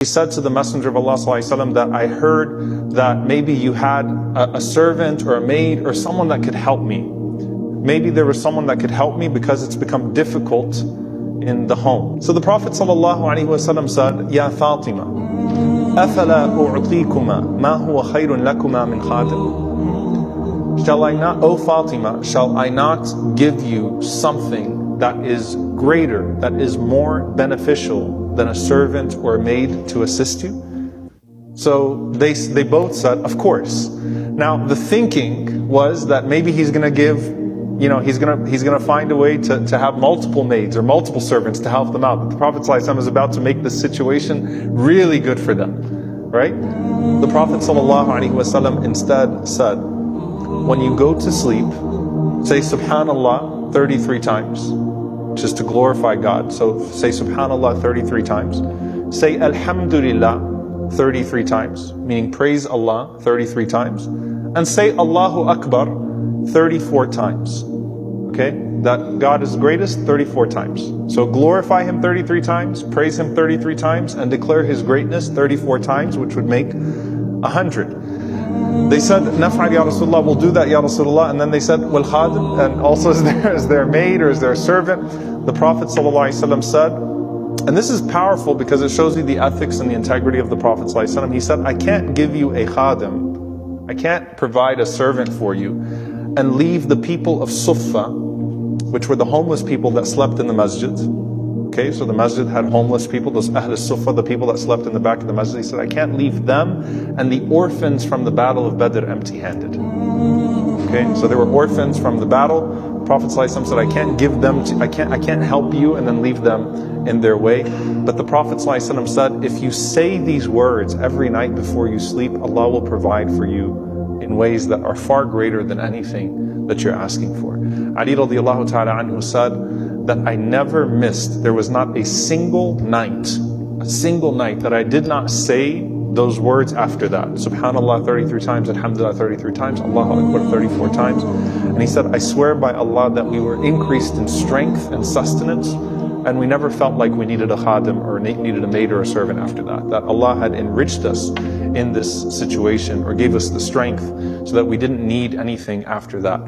He said to the Messenger of Allah ﷺ that I heard that maybe you had a servant or a maid or someone that could help me. Maybe there was someone that could help me because it's become difficult in the home. So the Prophet ﷺ said, Ya Fatima, أَفَلَا أُعْطِيكُمَا مَا هُوَ خَيْرٌ لَكُمَا مِنْ خَادِمٍ. Shall I not, O Fatima, shall I not give you something that is greater, that is more beneficial than a servant or a maid to assist you? So they both said, of course. Now the thinking was that maybe he's going to give, he's going to find a way to have multiple maids or multiple servants to help them out. But the Prophet ﷺ is about to make this situation really good for them, right? The Prophet ﷺ instead said, when you go to sleep, say Subhanallah 33 times, just to glorify God. So say Subhanallah 33 times. Say Alhamdulillah 33 times, meaning praise Allah 33 times. And say Allahu Akbar 34 times. Okay? That God is greatest 34 times. So glorify Him 33 times, praise Him 33 times, and declare His greatness 34 times, which would make 100. They said, Naf'al Ya Rasulullah, we'll do that Ya Rasulullah. And then they said, Wal Khadim, and also is there a maid or is there a servant? The Prophet ﷺ said, and this is powerful because it shows you the ethics and the integrity of the Prophet ﷺ. He said, I can't give you a khadim, I can't provide a servant for you and leave the people of Suffah, which were the homeless people that slept in the masjid. Okay, so the masjid had homeless people, those Ahl al-Suffah, the people that slept in the back of the masjid. He said, I can't leave them and the orphans from the battle of Badr empty-handed. Okay, so there were orphans from the battle. Prophet ﷺ said, I can't give them, I can't help you and then leave them in their way. But the Prophet ﷺ said, if you say these words every night before you sleep, Allah will provide for you in ways that are far greater than anything that you're asking for. Ali radiallahu ta'ala anhu said that I never missed, there was not a single night that I did not say those words after that. Subhanallah 33 times, Alhamdulillah 33 times, Allahu Akbar 34 times. And he said, I swear by Allah that we were increased in strength and sustenance, and we never felt like we needed a khadim or needed a maid or a servant after that. That Allah had enriched us in this situation or gave us the strength so that we didn't need anything after that.